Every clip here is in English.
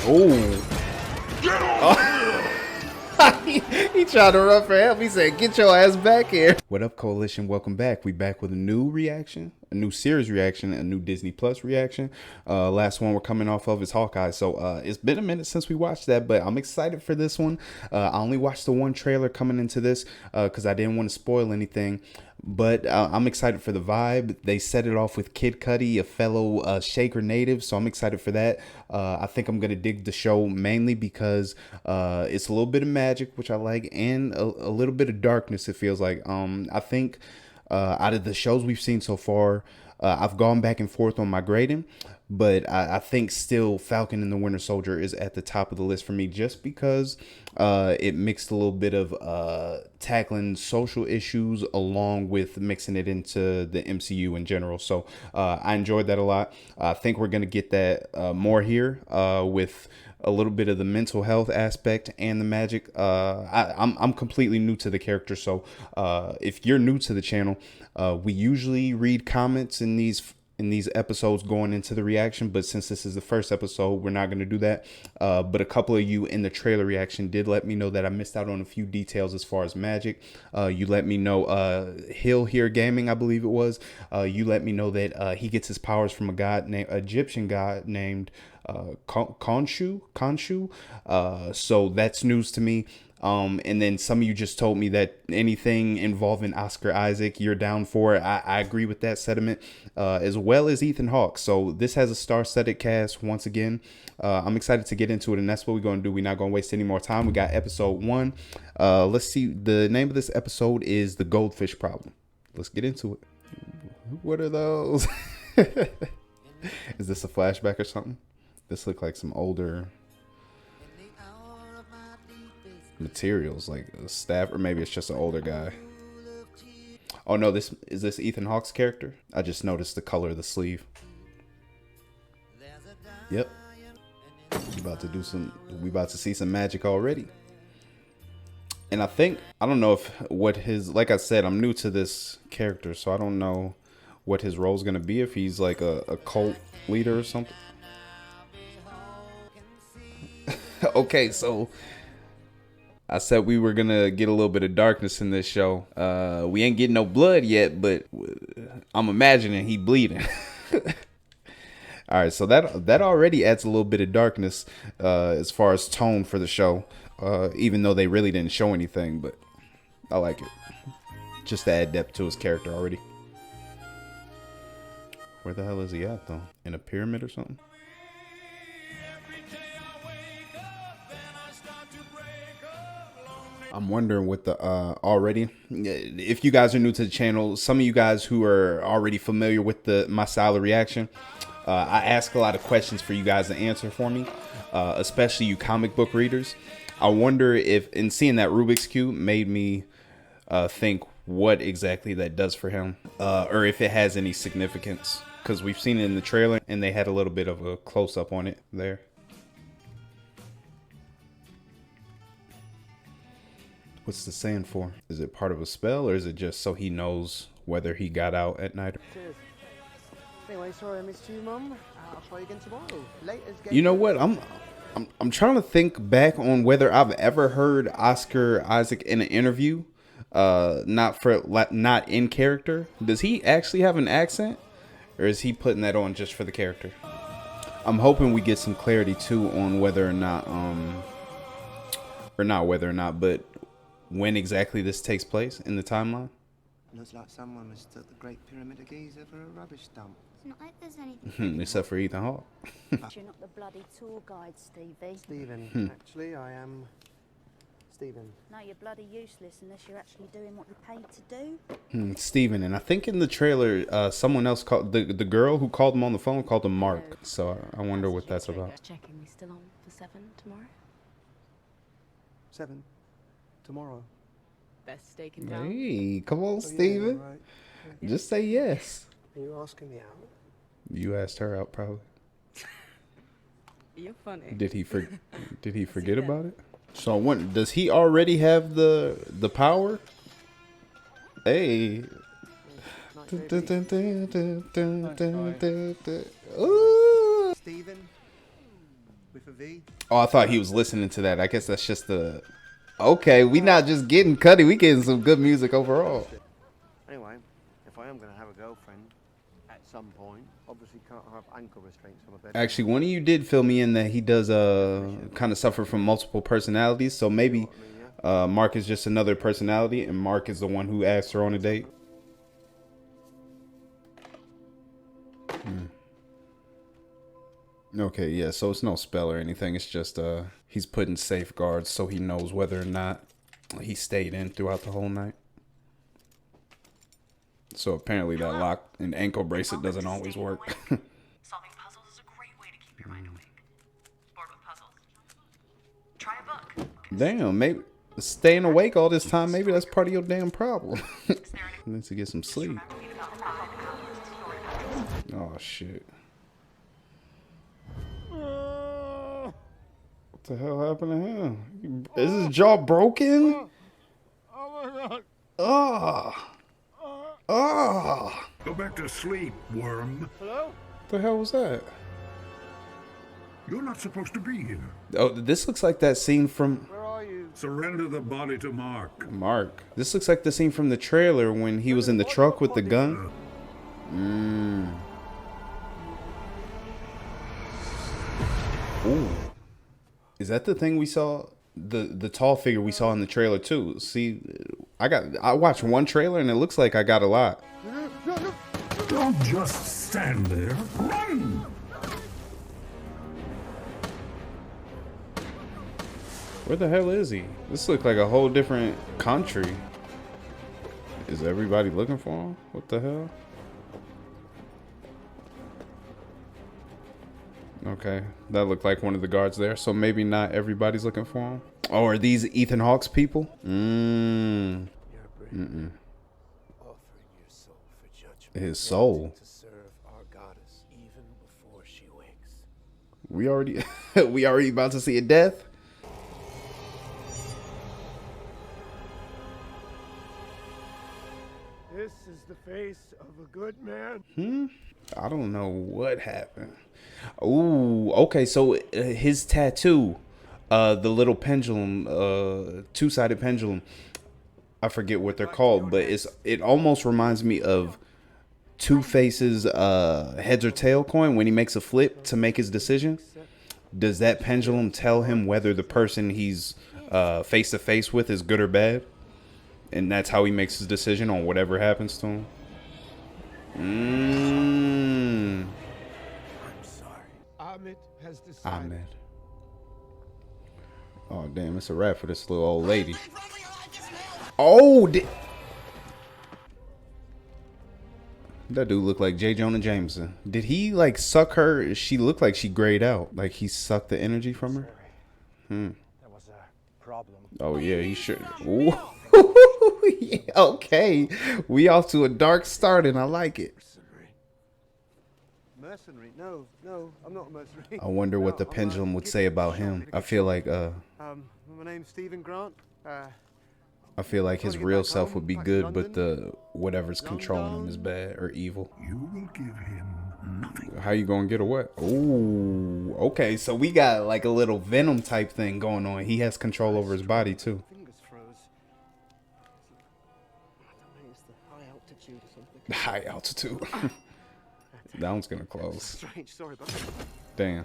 He tried to run for help. He said, "Get your ass back here." What up, Coalition? Welcome back. We back with a new reaction, a new series reaction, a new Disney Plus reaction. Last one we're coming off of is Hawkeye. So it's been a minute since we watched that, but I'm excited for this one. I only watched the one trailer coming into this because I didn't want to spoil anything. But I'm excited for the vibe. They set it off with Kid Cudi, a fellow Shaker native, so I'm excited for that. I think I'm gonna dig the show mainly because it's a little bit of magic, which I like, and a little bit of darkness. It feels like. I think out of the shows we've seen so far, I've gone back and forth on my grading, but I think still Falcon and the Winter Soldier is at the top of the list for me, just because it mixed a little bit of tackling social issues along with mixing it into the MCU in general. So I enjoyed that a lot. I think we're gonna get that more here with a little bit of the mental health aspect and the magic. I'm completely new to the character, so if you're new to the channel, we usually read comments in these episodes going into the reaction, but since this is the first episode, we're not going to do that. But a couple of you in the trailer reaction did let me know that I missed out on a few details as far as magic. You let me know Hill Here Gaming, I believe it was, you let me know that he gets his powers from a god named Egyptian god named Khonshu. So that's news to me. And then some of you just told me that anything involving Oscar Isaac, you're down for it. I agree with that sentiment, as well as Ethan Hawke. So this has a star-studded cast once again. I'm excited to get into it, and that's what we're going to do. We're not going to waste any more time. We got episode 1. Let's see. The name of this episode is The Goldfish Problem. Let's get into it. What are those? Is this a flashback or something? This look like some older materials, like a staff, or maybe it's just an older guy. Oh no, this Ethan Hawke's character. I just noticed the color of the sleeve. Yep. We about to see some magic already. And I don't know if like I said, I'm new to this character, so I don't know what his role is going to be, if he's like a cult leader or something. Okay, so I said we were gonna get a little bit of darkness in this show. We ain't getting no blood yet, but I'm imagining he bleeding. All right, so that already adds a little bit of darkness as far as tone for the show, even though they really didn't show anything, but I like it. Just to add depth to his character already. Where the hell is he at, though? In a pyramid or something? I'm wondering what the already, if you guys are new to the channel, some of you guys who are already familiar with my style of reaction, I ask a lot of questions for you guys to answer for me, especially you comic book readers. I wonder if, in seeing that Rubik's Cube made me think what exactly that does for him, or if it has any significance, because we've seen it in the trailer and they had a little bit of a close-up on it there. What's the saying for? Is it part of a spell, or is it just so he knows whether he got out at night? Cheers. Anyway, sorry I missed you, Mum. I'll try again tomorrow. You know what? I'm trying to think back on whether I've ever heard Oscar Isaac in an interview, not in character. Does he actually have an accent, or is he putting that on just for the character? I'm hoping we get some clarity too on whether or not, but when exactly this takes place in the timeline. Looks like someone mistook the Great Pyramid of Giza for a rubbish dump. It's not like there's anything. Except for Ethan Hawke. You're not the bloody tour guide, Stevie. Stephen, actually, I am Stephen. No, you're bloody useless unless you're actually doing what you're paid to do. Stephen, and I think in the trailer, someone else called the girl who called him on the phone called him Mark. So I wonder what that's about. Checking we still on for 7 tomorrow. 7 tomorrow. Best steak in town. Hey, come on, Stephen. Yeah, right. Just say yes. Are you asking me out? You asked her out, probably. You're funny. Did he forget about it? So when does he already have the power? Hey. Ooh. Stephen, with a V. Oh, I thought he was listening to that. I guess that's just the... Okay, we not just getting Cuddy, we getting some good music overall. Anyway, if I am going to have a girlfriend at some point, obviously can't have ankle restraints on my bed. Actually, one of you did fill me in that he does kind of suffer from multiple personalities. So maybe Mark is just another personality, and Mark is the one who asked her on a date. Okay, yeah, so it's no spell or anything. It's just he's putting safeguards so he knows whether or not he stayed in throughout the whole night. So apparently that lock and ankle bracelet doesn't always work. Solving puzzles is a great way to keep your mind awake. Bored with puzzles? Try a book. Damn, maybe staying awake all this time, maybe that's part of your damn problem. Need to get some sleep. Oh shit. What the hell happened to him? Is his jaw broken? Oh. Oh. Go back to sleep, worm. Hello? What the hell was that? You're not supposed to be here. Oh, this looks like that scene from Where are you? Surrender the body to Mark. Mark. This looks like the scene from the trailer when he was in the truck with the gun. Ooh. Is that the thing we saw? The tall figure we saw in the trailer too. See, I watched one trailer and it looks like I got a lot. Don't just stand there. Run! Where the hell is he? This looks like a whole different country. Is everybody looking for him? What the hell? Okay, that looked like one of the guards there. So maybe not everybody's looking for him. Oh, are these Ethan Hawke's people? Offering your soul for judgment. His soul. To serve our goddess even before she wakes. We already about to see a death. This is the face of a good man. I don't know what happened. Ooh, okay, so his tattoo, the little pendulum, two-sided pendulum, I forget what they're called, but it almost reminds me of Two-Face's heads or tail coin when he makes a flip to make his decision. Does that pendulum tell him whether the person he's face to face with is good or bad? And that's how he makes his decision on whatever happens to him. I'm sorry. Ahmed has decided. Ahmed. Oh damn, it's a wrap for this little old lady. Oh, that dude looked like J. Jonah Jameson. Did he like suck her? She looked like she grayed out. Like he sucked the energy from her. That was a problem. Oh yeah, he should. Ooh. Yeah, okay, we off to a dark start and I like it. Mercenary? No, I'm not a mercenary. I wonder what the pendulum would say about him. I feel like my name's Stephen Grant. I feel like his real self would be good, but the whatever's controlling him is bad or evil. You will give him nothing. How you gonna get away? Ooh, okay, so we got like a little Venom type thing going on. He has control over his body too. Fingers froze. I don't know, it's the high altitude or something. High altitude. That one's gonna close. Strange, sorry about that. Damn.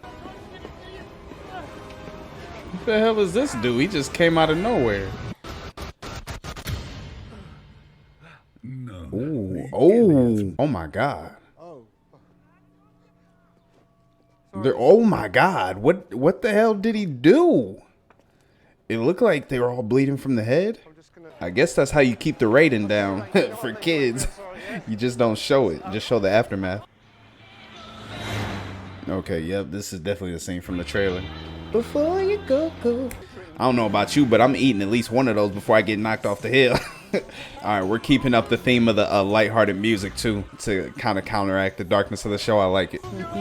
What the hell is this dude? He just came out of nowhere. No. Ooh, oh my God. Oh. Oh my God. What the hell did he do? It looked like they were all bleeding from the head. I guess that's how you keep the rating down for kids. You just don't show it. Just show the aftermath. Okay, yep, this is definitely the scene from the trailer. Before you go. I don't know about you, but I'm eating at least one of those before I get knocked off the hill. All right, we're keeping up the theme of the lighthearted music too to kind of counteract the darkness of the show. I like it. What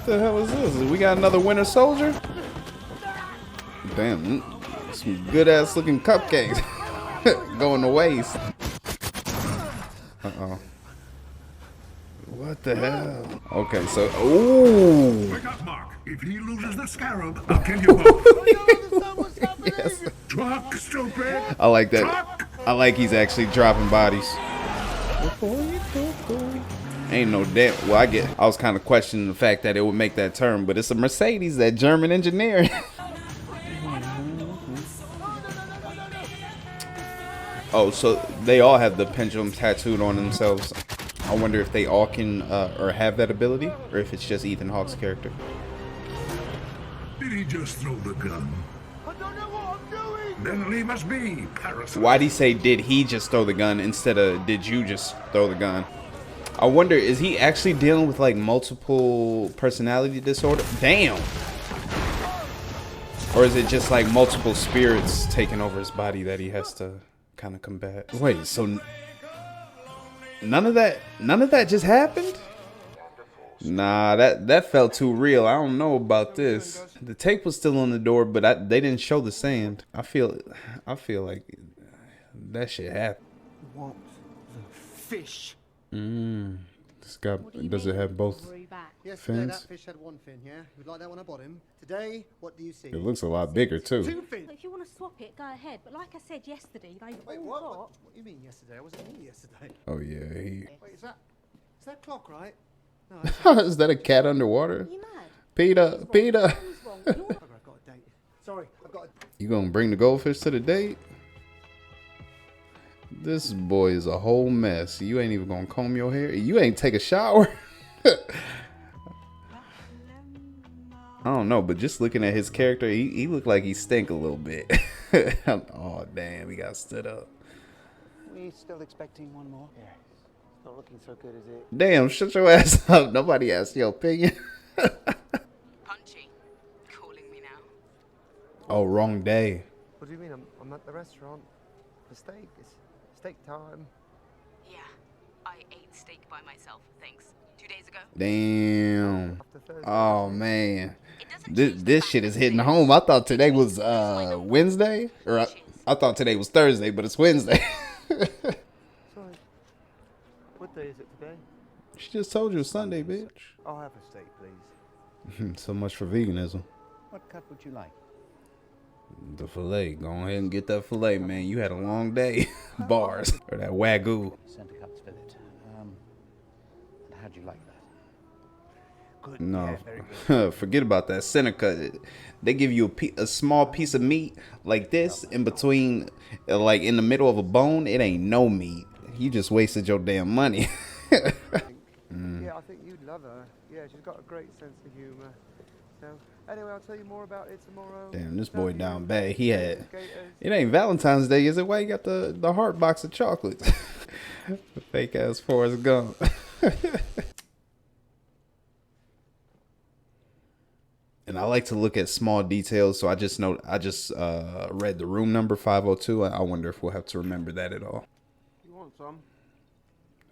the hell is this? We got another Winter Soldier? Damn, some good ass looking cupcakes going to waste. Uh-oh. What the hell? Okay, so ooh. Wake up, Mark. If he loses the scarab, I'll kill you both. Yes. Truck, stupid. I like that. Truck. I like he's actually dropping bodies. Ain't no damn. Well, I was kind of questioning the fact that it would make that turn, but it's a Mercedes, that German engineer. Oh, so they all have the pendulum tattooed on themselves. I wonder if they all can or have that ability, or if it's just Ethan Hawke's character. Did he just throw the gun? I don't know what I'm doing! Then leave us be, parasite. Why'd he say did he just throw the gun instead of did you just throw the gun? I wonder, is he actually dealing with like multiple personality disorder? Damn. Or is it just like multiple spirits taking over his body that he has to kind of combat? Wait, so none of that just happened? Nah, that felt too real. I don't know about this. The tape was still on the door, but they didn't show the sand. I feel like that shit happened. What the fish? This guy, does it have both? Yesterday Fins? that fish had one fin, yeah? You'd like that when I bought him. Today, what do you see? It looks a lot bigger too. Two fins! If you want to swap it, go ahead. But like I said yesterday, they've Wait, all what? got... What do you mean yesterday? I wasn't here yesterday. Oh yeah, Wait, is that clock right? No, is that a cat underwater? Are you mad? Peter, Peter. Who's wrong? You're... I've got a date. Sorry, I've got a... You gonna bring the goldfish to the date? This boy is a whole mess. You ain't even gonna comb your hair. You ain't take a shower. I don't know, but just looking at his character, he looked like he stink a little bit. Oh damn, he got stood up. We still expecting one more? Yeah. It's not looking so good, is it? Damn, shut your ass up. Nobody asked your opinion. Punchy. Calling me now. Oh, wrong day. What do you mean? I'm at the restaurant. For steak. It's steak time. Yeah. I ate steak by myself, thanks. 2 days ago. Damn. After Thursday. Oh man. It doesn't This, change the this fact shit that is hitting today home. I thought today was Tuesday. Wednesday, or I thought today was Thursday, but it's Wednesday. Sorry. What day is it today? She just told you it's Sunday, bitch. I'll have a steak, please. So much for veganism. What cut would you like? The filet. Go ahead and get that filet, man. You had a long day. Bars. Or that Wagyu. Center cut's fillet. And how'd you like that? Good. No, Yeah, very good. forget about that center cut. They give you a small piece of meat like this in between, like in the middle of a bone. It ain't no meat. You just wasted your damn money. Yeah, I think you'd love her. Yeah, she's got a great sense of humour. So, anyway, I'll tell you more about it tomorrow. Damn, this boy Love you. down bad. He had. Skaters. It ain't Valentine's Day, is it? Why you got the heart box of chocolates? Fake ass Forrest Gump. And I like to look at small details, so I just read the room number 502. I wonder if we'll have to remember that at all. You want some?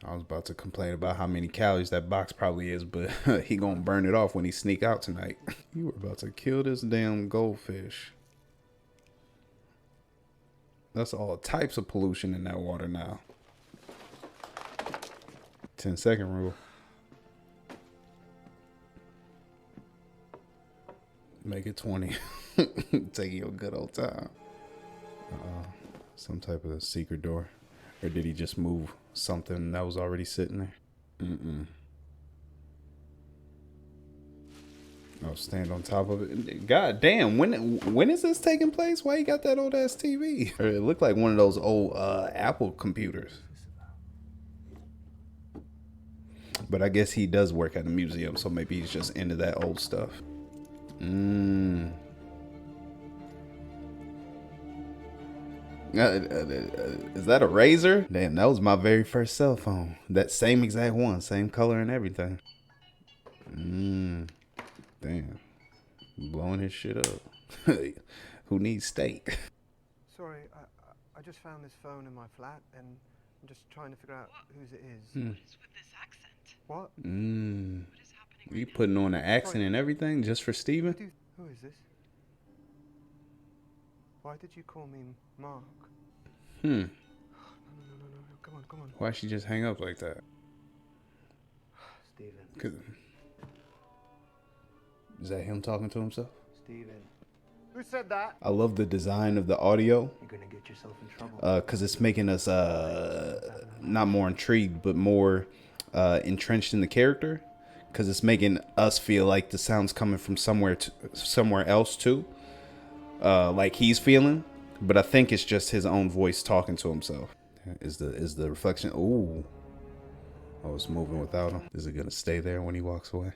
I was about to complain about how many calories that box probably is, but he gonna burn it off when he sneak out tonight. You were about to kill this damn goldfish. That's all types of pollution in that water now. 10-second rule. Make it 20. Taking your good old time. Some type of secret door. Or did he just move something that was already sitting there? Oh, stand on top of it. God damn, when is this taking place? Why you got that old ass TV? Or it looked like one of those old Apple computers. But I guess he does work at a museum, so maybe he's just into that old stuff. Is that a razor? Damn, that was my very first cell phone. That same exact one, same color and everything. Damn, blowing his shit up. Who needs steak? Sorry, I just found this phone in my flat, and I'm just trying to figure out whose it is. What is with this accent? What? What is happening? You putting on an accent and everything just for Steven? Who is this? Why did you call me Mark? No, come on. come on. Why'd she just hang up like that? Stephen. 'Cause- Is that him talking to himself? Stephen. Who said that? I love the design of the audio. You're gonna get yourself in trouble. Because it's making us not more intrigued, but more entrenched in the character. Because it's making us feel like the sound's coming from somewhere else too. Like he's feeling, but I think it's just his own voice talking to himself. Is the reflection? Ooh, oh, it's moving without him. Is it gonna stay there when he walks away?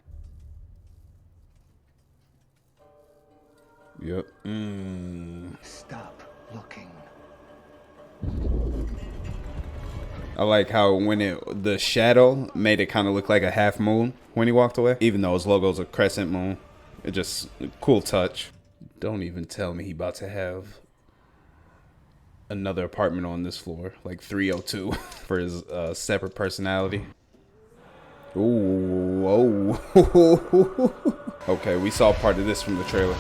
Yep. Stop looking. I like how when the shadow made it kind of look like a half moon when he walked away, even though his logo's a crescent moon. It just cool touch. Don't even tell me he about to have another apartment on this floor, like 302, for his separate personality. Ooh, oh. Okay, we saw part of this from the trailer.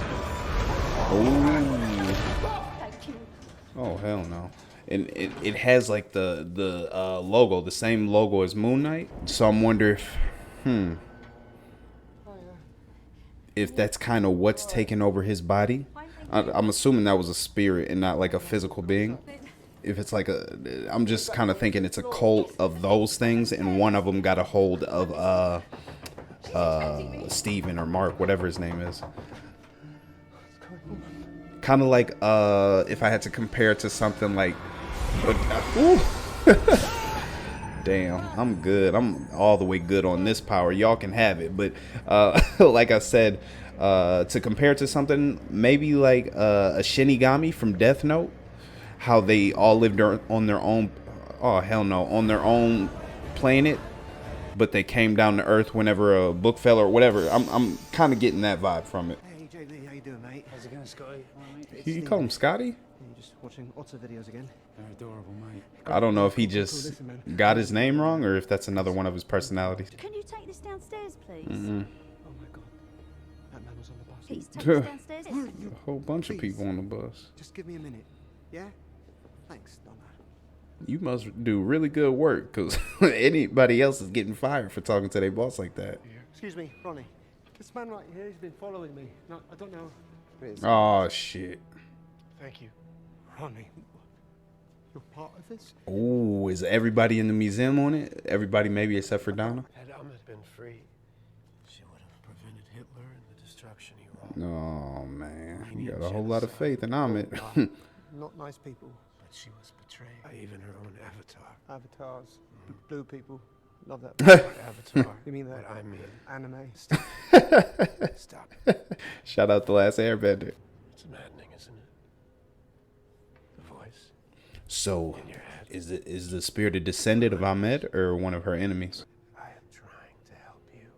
Ooh. Oh, hell no. And it has like the logo, the same logo as Moon Knight. So I'm wondering if that's kind of what's taking over his body. I'm assuming that was a spirit and not like a physical being. If it's like I'm just kind of thinking it's a cult of those things, and one of them got a hold of Steven or Mark, whatever his name is. Kind of like if I had to compare it to something like, damn, I'm good. I'm all the way good on this power. Y'all can have it, but like I said, to compare it to something maybe like a Shinigami from Death Note, how they all lived on their own. Oh hell no, on their own planet, but they came down to Earth whenever a book fell or whatever. I'm kind of getting that vibe from it. Hey, JB, how you doing, mate? How's it going, Scotty? All right, mate? You call him Scotty? You just watching Otter videos again? They're adorable, mate. I don't know if he just got his name wrong or if that's another one of his personalities. Can you take this downstairs, please? Oh my god. That man was on the bus. Please take this downstairs. A whole bunch of people on the bus. Just give me a minute. Yeah? Thanks, Donna. You must do really good work, because anybody else is getting fired for talking to their boss like that. Excuse me, Ronnie. This man right here has been following me. No, I don't know who it is. Oh, shit. Thank you. Ronnie, you're part of this? Oh, is everybody in the museum on it? Everybody maybe except for Donna? Had Ahmed been free, she would have prevented Hitler and the destruction he wrought. Oh, man. You got a whole lot of faith in Ahmed. Not nice people. But she was betrayed by even her own avatar. Avatars. Blue people. Love that. Avatar. You mean that? But I mean, Anime. stop. Shout out The Last Airbender. It's maddening, isn't it? The voice So, in your head. is the spirit a descendant of Ahmed or one of her enemies? I am trying to help you.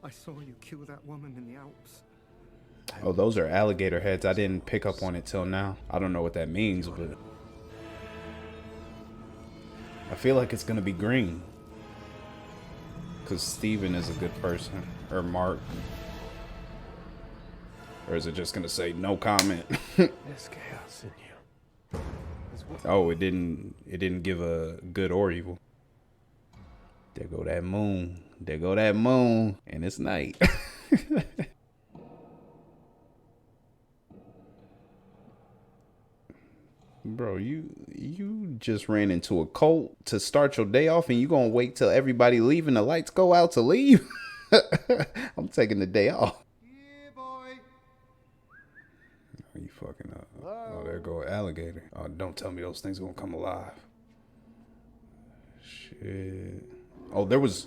I saw you kill that woman in the Alps. Oh, those are alligator heads. I didn't pick up on it till now. I don't know what that means, but I feel like it's gonna be green. Cause Steven is a good person. Or Mark. Or is it just gonna say no comment? There's chaos in you. Oh, it didn't give a good or evil. There go that moon. There go that moon. And it's night. Bro, you just ran into a cult to start your day off, and you gonna wait till everybody leave and the lights go out to leave? I'm taking the day off. Yeah, boy. Oh, you fucking up. Oh, there go an alligator. Oh, don't tell me those things gonna come alive. Shit. Oh, there was.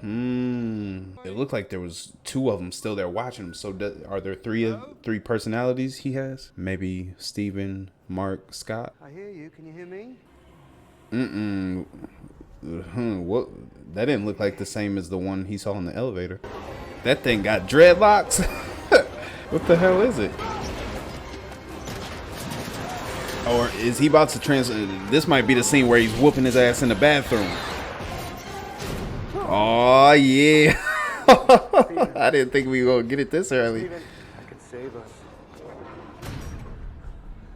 It looked like there was two of them still there watching him. So are there three personalities he has? Maybe Steven, Mark, Scott. I hear you. Can you hear me? What? That didn't look like the same as the one he saw in the elevator. That thing got dreadlocks. What the hell is it? Or is he about to this might be the scene where he's whooping his ass in the bathroom. Oh yeah. I didn't think we were gonna get it this early. I could save us.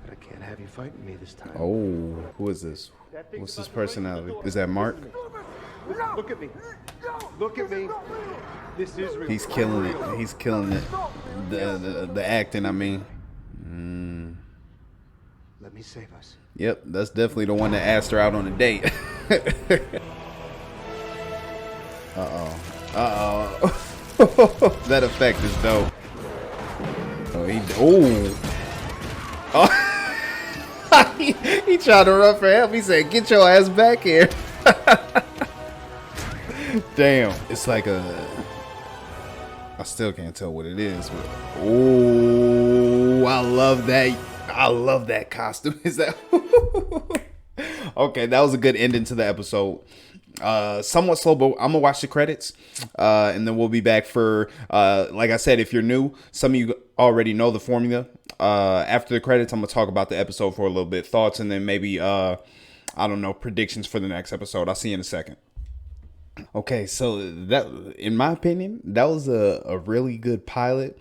But I can't have you fighting me this time. Oh, who is this? What's his personality? Is that Mark? Look at me. Look at me. This is real. He's killing it. He's killing it. The acting, I mean. Let me save us. Yep, that's definitely the one that asked her out on a date. That effect is dope. He tried to run for help. He said, "Get your ass back here." Damn, it's like I still can't tell what it is. But, I love that. I love that costume. Is that okay? That was a good ending to the episode. Somewhat slow, but I'm gonna watch the credits, and then we'll be back for like I said, if you're new, some of you already know the formula. After the credits, I'm gonna talk about the episode for a little bit, thoughts, and then maybe I don't know, predictions for the next episode. I'll see you in a second. Okay, so that, in my opinion, that was a really good pilot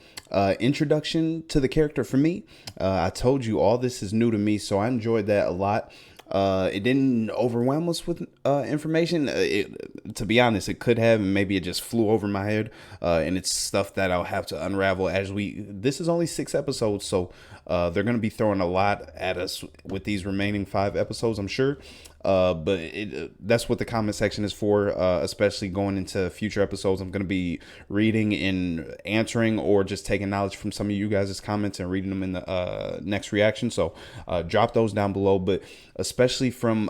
introduction to the character for me. I told you all this is new to me, so I enjoyed that a lot. It didn't overwhelm us with information. To be honest, it could have, and maybe it just flew over my head. And it's stuff that I'll have to unravel as this is only 6 episodes, so they're going to be throwing a lot at us with these remaining 5 episodes, I'm sure. But that's what the comment section is for, especially going into future episodes. I'm going to be reading and answering, or just taking knowledge from some of you guys' comments and reading them in the next reaction. So drop those down below. But especially from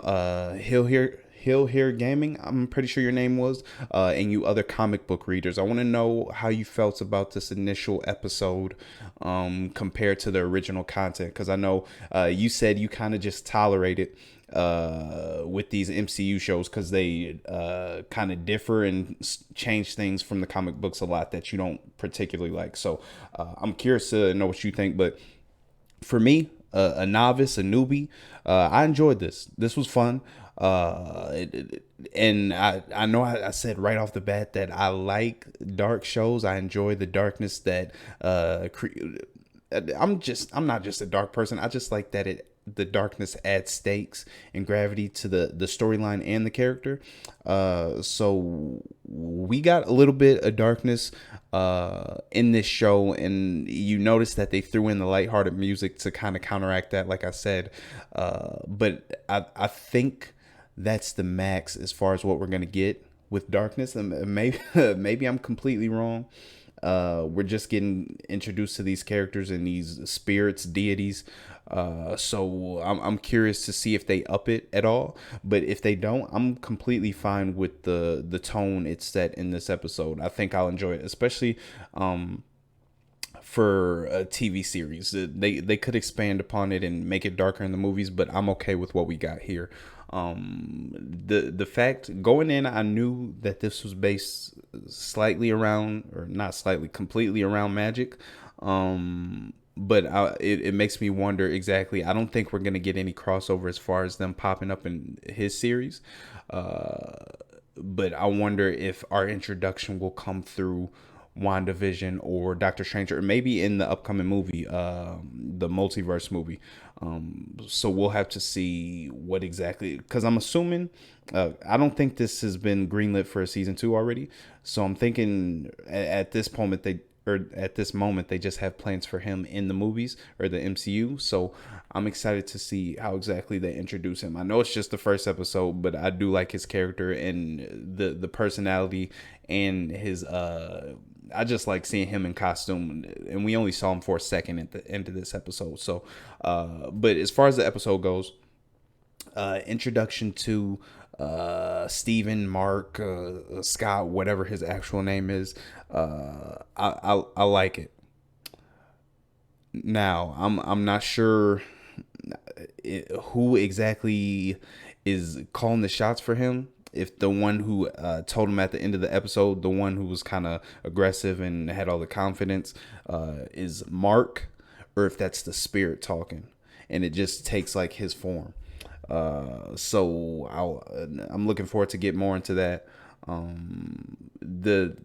Hill Here Gaming, I'm pretty sure your name was, and you other comic book readers, I want to know how you felt about this initial episode compared to the original content, because I know you said you kind of just tolerate it with these MCU shows because they kind of differ and change things from the comic books a lot that you don't particularly like. So I'm curious to know what you think. But for me, a novice, a newbie, I enjoyed this. This was fun. And I know I said right off the bat that I like dark shows. I enjoy the darkness that I'm not just a dark person. I just like that the darkness adds stakes and gravity to the storyline and the character. So we got a little bit of darkness in this show, and you notice that they threw in the lighthearted music to kind of counteract that, like I said. But I think that's the max as far as what we're gonna get with darkness, and maybe I'm completely wrong. We're just getting introduced to these characters and these spirits, deities. So I'm curious to see if they up it at all. But if they don't, I'm completely fine with the tone it's set in this episode. I think I'll enjoy it, especially for a TV series. They could expand upon it and make it darker in the movies, but I'm okay with what we got here. The fact going in, I knew that this was based slightly around, or not slightly, completely around magic. But it makes me wonder exactly. I don't think we're going to get any crossover as far as them popping up in his series. But I wonder if our introduction will come through WandaVision or Doctor Strange, or maybe in the upcoming movie, the multiverse movie. So we'll have to see what exactly, because I'm assuming, I don't think this has been greenlit for a season 2 already. So I'm thinking at this moment they just have plans for him in the movies or the MCU. So I'm excited to see how exactly they introduce him. I know it's just the first episode, but I do like his character and the personality and his I just like seeing him in costume, and we only saw him for a second at the end of this episode. So but as far as the episode goes, introduction to Stephen, Mark, Scott, whatever his actual name is, I like it. Now I'm not sure who exactly is calling the shots for him. If the one who told him at the end of the episode, the one who was kind of aggressive and had all the confidence, is Mark, or if that's the spirit talking and it just takes like his form. So I'm looking forward to get more into that. The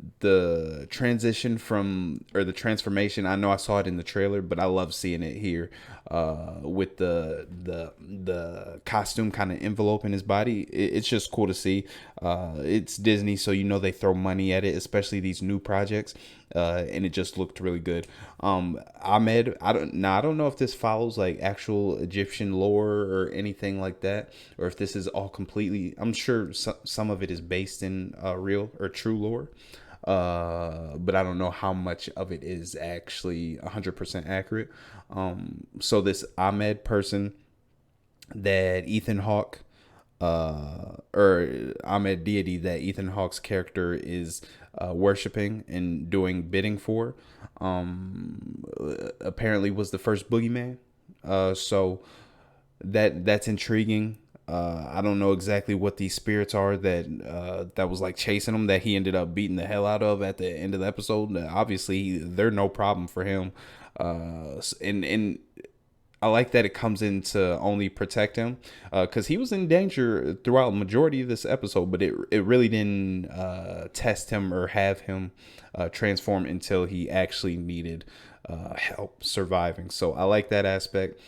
transition from, or the transformation, I know I saw it in the trailer, but I love seeing it here, with the costume kind of enveloping his body. It's just cool to see. It's Disney, so they throw money at it, especially these new projects, and it just looked really good. Ahmed, I don't know if this follows like actual Egyptian lore or anything like that, or if this is all completely. I'm sure some of it is based in real or true lore, but I don't know how much of it is actually 100% accurate. So this Ahmed person that Ethan Hawke, or Ahmed deity that Ethan Hawke's character is worshiping and doing bidding for, apparently was the first boogeyman. So that's intriguing. I don't know exactly what these spirits are that was like chasing him, that he ended up beating the hell out of at the end of the episode. Obviously, they're no problem for him. And I like that it comes in to only protect him, because he was in danger throughout the majority of this episode, but it really didn't test him or have him transform until he actually needed help surviving. So I like that aspect.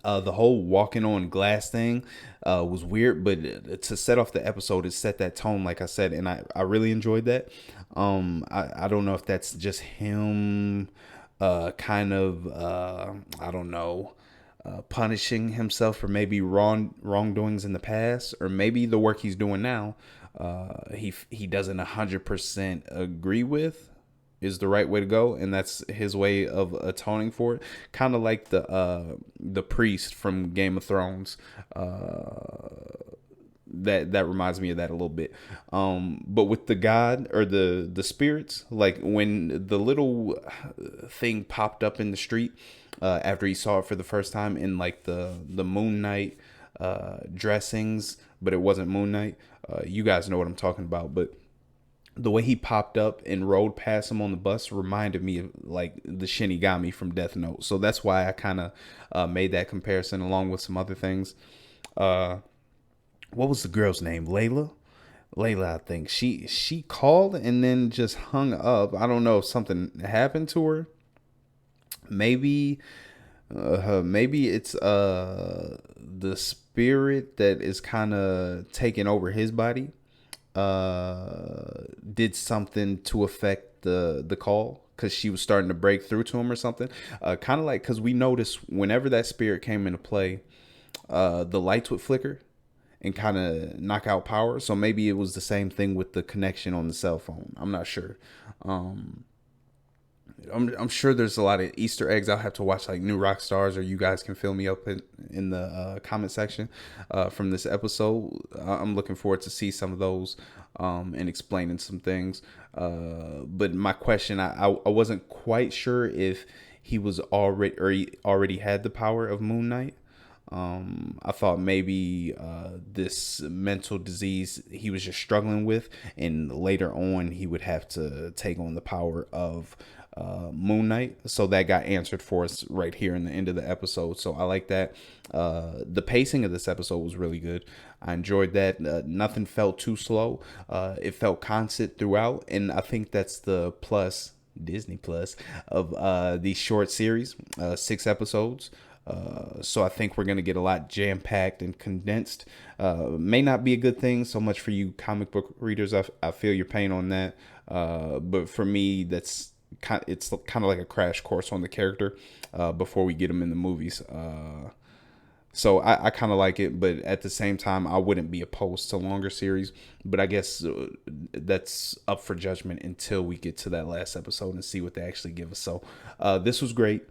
The whole walking on glass thing was weird, but to set off the episode, it set that tone, like I said, and I really enjoyed that. I don't know if that's just him kind of, I don't know, punishing himself for maybe wrongdoings in the past, or maybe the work he's doing now, he doesn't 100% agree with is the right way to go, and that's his way of atoning for it. Kind of like the priest from Game of Thrones. That reminds me of that a little bit. But with the god or the spirits, like when the little thing popped up in the street after he saw it for the first time in like the Moon Knight dressings, but it wasn't Moon Knight. You guys know what I'm talking about, but the way he popped up and rode past him on the bus reminded me of like the Shinigami from Death Note. So that's why I kind of made that comparison, along with some other things. What was the girl's name? Layla, I think. She called and then just hung up. I don't know if something happened to her. Maybe it's the spirit that is kind of taking over his body did something to affect the call, because she was starting to break through to him or something. Kind of like, because we noticed whenever that spirit came into play, the lights would flicker and kind of knock out power. So maybe it was the same thing with the connection on the cell phone. I'm not sure. I'm sure there's a lot of Easter eggs. I'll have to watch like New Rock Stars, or you guys can fill me up in the comment section from this episode. I'm looking forward to see some of those and explaining some things. But my question, I wasn't quite sure if he was already had the power of Moon Knight. I thought maybe this mental disease he was just struggling with, and later on he would have to take on the power of Moon Knight. So that got answered for us right here in the end of the episode. So I like that. The pacing of this episode was really good. I enjoyed that. Nothing felt too slow. It felt constant throughout, and I think that's the plus, Disney Plus, of these short series, 6 episodes. So I think we're going to get a lot jam-packed and condensed. May not be a good thing so much for you comic book readers. I feel your pain on that. But for me, it's kind of like a crash course on the character before we get them in the movies. So I kind of like it, but at the same time, I wouldn't be opposed to longer series. But I guess that's up for judgment until we get to that last episode and see what they actually give us. So this was great.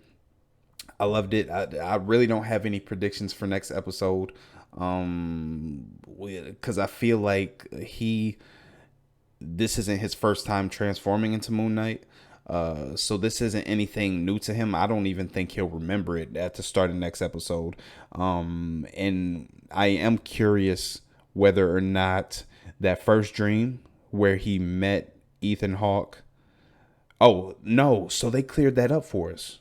I loved it. I really don't have any predictions for next episode, because I feel like this isn't his first time transforming into Moon Knight. So this isn't anything new to him. I don't even think he'll remember it at the start of the next episode. And I am curious whether or not that first dream where he met Ethan Hawke. Oh, no. So they cleared that up for us.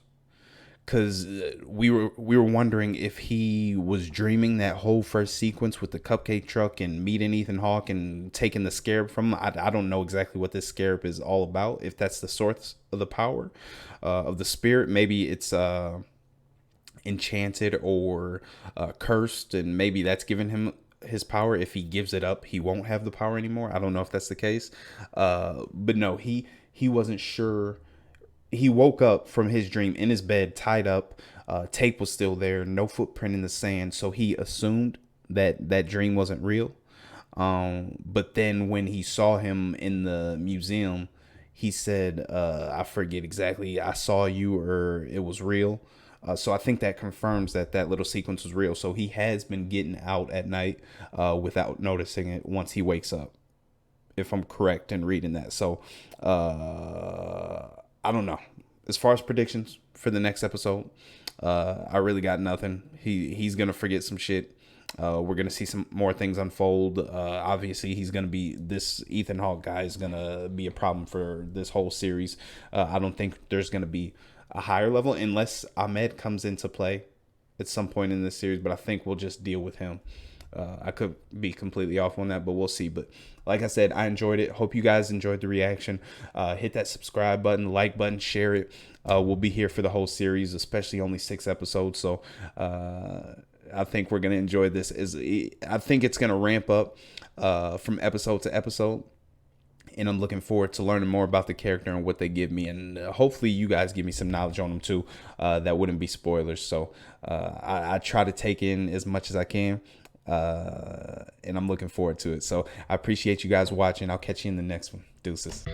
because we were wondering if he was dreaming that whole first sequence with the cupcake truck and meeting Ethan Hawke and taking the scarab from him. I don't know exactly what this scarab is all about. If that's the source of the power of the spirit, maybe it's enchanted or cursed, and maybe that's giving him his power. If he gives it up, he won't have the power anymore. I don't know if that's the case, but no, he wasn't sure. He woke up from his dream in his bed, tied up. Tape was still there, no footprint in the sand, so he assumed that dream wasn't real. But then when he saw him in the museum, he said, I forget exactly, I saw you, or it was real. So I think that confirms that little sequence was real. So he has been getting out at night without noticing it once he wakes up, if I'm correct in reading that. So I don't know. As far as predictions for the next episode, I really got nothing. He's going to forget some shit. We're going to see some more things unfold. Obviously, this Ethan Hawke guy is going to be a problem for this whole series. I don't think there's going to be a higher level unless Ahmed comes into play at some point in this series, but I think we'll just deal with him. I could be completely off on that, but we'll see. But like I said, I enjoyed it. Hope you guys enjoyed the reaction. Hit that subscribe button, like button, share it. We'll be here for the whole series, especially only 6 episodes. So I think we're going to enjoy this. I think it's going to ramp up from episode to episode. And I'm looking forward to learning more about the character and what they give me. And hopefully you guys give me some knowledge on them too. That wouldn't be spoilers. So I try to take in as much as I can. And I'm looking forward to it. So I appreciate you guys watching. I'll catch you in the next one. Deuces.